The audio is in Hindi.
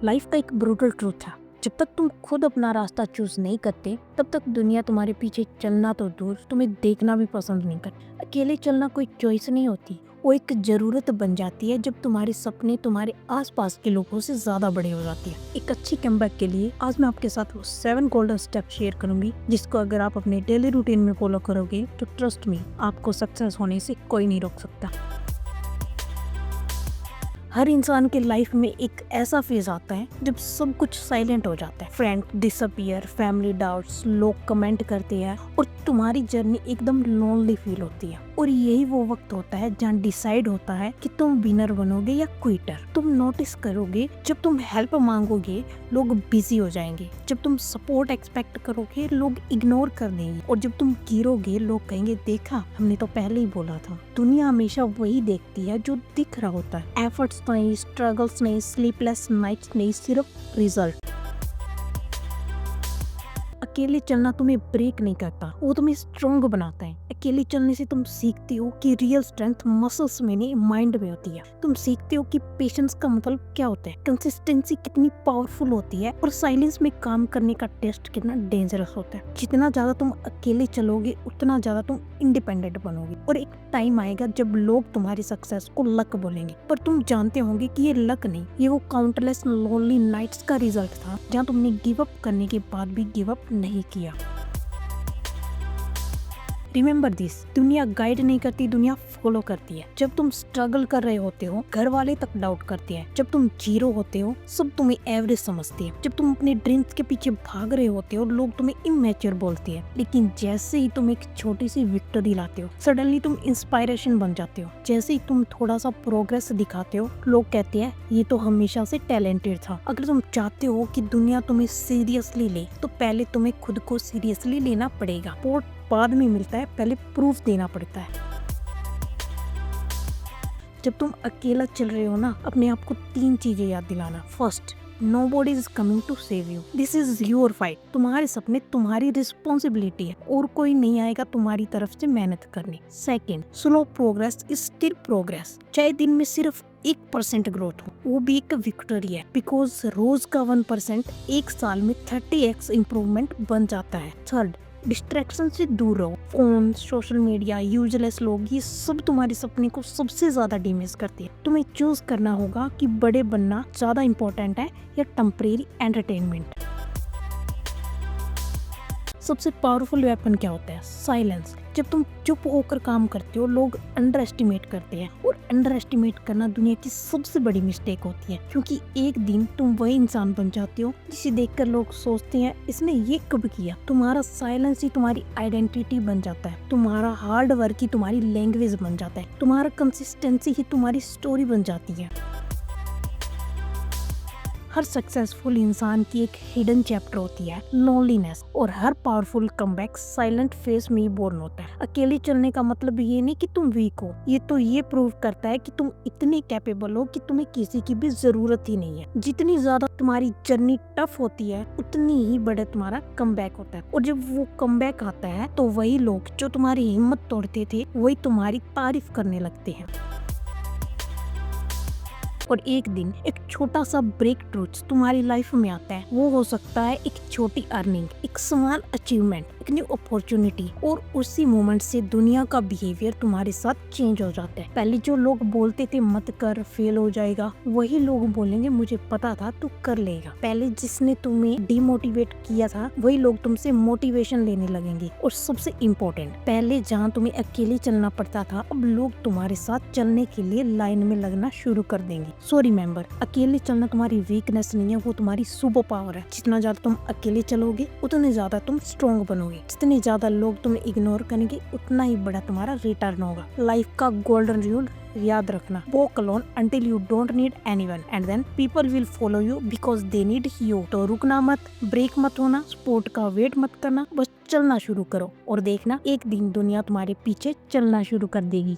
लाइफ का एक ब्रूटल ट्रूथ है, जब तक तुम खुद अपना रास्ता चूज नहीं करते तब तक दुनिया तुम्हारे पीछे चलना तो दूर तुम्हें देखना भी पसंद नहीं करती। अकेले चलना कोई चॉइस नहीं होती, वो एक जरूरत बन जाती है जब तुम्हारे सपने तुम्हारे आसपास के लोगों से ज्यादा बड़े हो जाती है। एक अच्छी कमबैक के लिए आज मैं आपके साथ वो 7 गोल्डन स्टेप शेयर करूंगी, जिसको अगर आप अपने डेली रूटीन में फॉलो करोगे तो ट्रस्ट मी, आपको सक्सेस होने से कोई नहीं रोक सकता। हर इंसान के लाइफ में एक ऐसा फेज आता है जब सब कुछ साइलेंट हो जाता है। फ्रेंड डिसअपियर, फैमिली डाउट्स, लोग कमेंट करते हैं और तुम्हारी जर्नी एकदम लोनली फील होती है। और यही वो वक्त होता है जहाँ डिसाइड होता है कि तुम विनर बनोगे या क्विटर। तुम नोटिस करोगे जब तुम हेल्प मांगोगे लोग बिजी हो जाएंगे, जब तुम सपोर्ट एक्सपेक्ट करोगे लोग इग्नोर कर देंगे, और जब तुम गिरोगे लोग कहेंगे देखा हमने तो पहले ही बोला था। दुनिया हमेशा वही देखती है जो दिख रहा होता है। एफर्ट्स नहीं, स्ट्रगल्स नहीं, स्लीपलेस नाइट्स नहीं, सिर्फ रिजल्ट। अकेले चलना तुम्हें ब्रेक नहीं करता, वो तुम्हें स्ट्रॉन्ग बनाता है। अकेले चलने से तुम सीखते हो कि रियल स्ट्रेंथ मसल्स में नहीं माइंड में होती है। तुम सीखते हो कि पेशेंस का मतलब क्या होता है, कंसिस्टेंसी कितनी पावरफुल होती है, और साइलेंस में काम करने का टेस्ट कितना डेंजरस होता है। जितना ज्यादा तुम अकेले चलोगे उतना ज्यादा तुम इंडिपेंडेंट बनोगे, और एक टाइम आएगा जब लोग तुम्हारी सक्सेस को लक बोलेंगे, पर तुम जानते होंगे कि ये लक नहीं, ये वो काउंटलेस लोनली नाइट्स का रिजल्ट था जहाँ तुमने गिव अप करने के बाद भी गिव अप नहीं किया। रिमेंबर दिस, दुनिया गाइड नहीं करती, दुनिया फॉलो करती है। जब तुम स्ट्रगल कर रहे होते हो घर वाले तक डाउट करते हैं, जब तुम जीरो होते हो सब तुम्हें एवरेज समझते हैं, जब तुम अपने ड्रीम्स के पीछे भाग रहे होते हो लोग तुम्हें इमेच्योर बोलते हैं, लेकिन जैसे ही तुम एक छोटी सी विक्ट्री लाते हो सडनली तुम इंस्पायरेशन बन जाते हो। जैसे ही तुम थोड़ा सा प्रोग्रेस दिखाते हो लोग कहते हैं ये तो हमेशा से टैलेंटेड था। अगर तुम चाहते हो कि दुनिया तुम्हें सीरियसली ले तो पहले तुम्हें खुद को सीरियसली लेना पड़ेगा। बाद में मिलता है, पहले प्रूफ देना पड़ता है। जब तुम अकेला चल रहे हो ना, अपने आप को 3 चीजें याद दिलाना। First, nobody is coming to save you, this is your fight. तुम्हारे सपने तुम्हारी रिस्पॉन्सिबिलिटी है और कोई नहीं आएगा तुम्हारी तरफ से मेहनत करने। Second, slow progress is still progress, चाहे दिन में सिर्फ 1% ग्रोथ हो वो भी एक विक्ट्री है, बिकॉज रोज का 1% एक साल में 30x इम्प्रूवमेंट बन जाता है। थर्ड, डिस्ट्रैक्शन से दूर रहो। फोन, सोशल मीडिया, यूजलेस लोग, ये सब तुम्हारे सपने को सबसे ज्यादा डैमेज करते हैं। तुम्हें चूज करना होगा कि बड़े बनना ज्यादा इंपॉर्टेंट है या टेम्परेरी एंटरटेनमेंट। सबसे पावरफुल वेपन क्या होता है? साइलेंस। जब तुम चुप होकर काम करते हो लोग अंडर एस्टिमेट करते हैं, और अंडर एस्टिमेट करना दुनिया की सबसे बड़ी मिस्टेक होती है, क्योंकि एक दिन तुम वही इंसान बन जाते हो जिसे देखकर लोग सोचते हैं इसने ये कब किया। तुम्हारा साइलेंस ही तुम्हारी आइडेंटिटी बन जाता है, तुम्हारा हार्ड वर्क ही तुम्हारी लैंग्वेज बन जाता है, तुम्हारा कंसिस्टेंसी ही तुम्हारी स्टोरी बन जाती है। हर सक्सेसफुल इंसान की एक हिडन चैप्टर होती है, लोनलीनेस, और हर पावरफुल कमबैक साइलेंट फेस में ही बोर्न होता है। अकेले चलने का मतलब ये नहीं कि तुम वीक हो, ये तो ये प्रूव करता है कि तुम इतने कैपेबल हो कि तुम्हें किसी की भी जरूरत ही नहीं है। जितनी ज्यादा तुम्हारी जर्नी टफ होती है उतनी ही बड़ा तुम्हारा कमबैक होता है, और जब वो कमबैक आता है तो वही लोग जो तुम्हारी हिम्मत तोड़ते थे वही तुम्हारी तारीफ करने लगते हैं। और एक दिन एक छोटा सा ब्रेक थ्रू तुम्हारी लाइफ में आता है, वो हो सकता है एक छोटी अर्निंग, एक स्मॉल अचीवमेंट, एक न्यू अपॉर्चुनिटी, और उसी मोमेंट से दुनिया का बिहेवियर तुम्हारे साथ चेंज हो जाता है। पहले जो लोग बोलते थे मत कर, फेल हो जाएगा, वही लोग बोलेंगे मुझे पता था तू कर लेगा। पहले जिसने तुम्हें डिमोटिवेट किया था वही लोग तुमसे मोटिवेशन लेने लगेंगे। और सबसे इम्पोर्टेंट, पहले जहाँ तुम्हें अकेले चलना पड़ता था अब लोग तुम्हारे साथ चलने के लिए लाइन में लगना शुरू कर देंगे। सो रिमेंबर, अकेले चलना तुम्हारी वीकनेस नहीं है, वो तुम्हारी सुपर पावर है। जितना ज्यादा तुम अकेले चलोगे उतने ज्यादा तुम स्ट्रॉन्ग बनोगे, जितने ज्यादा लोग तुम्हें इग्नोर करेंगे उतना ही बड़ा तुम्हारा रिटर्न होगा। लाइफ का गोल्डन रूल याद रखना, walk alone until you don't need anyone and then people will follow you because they need you. तो रुकना मत, ब्रेक मत होना, स्पोर्ट का वेट मत करना, बस चलना शुरू करो और देखना एक दिन दुनिया तुम्हारे पीछे चलना शुरू कर देगी।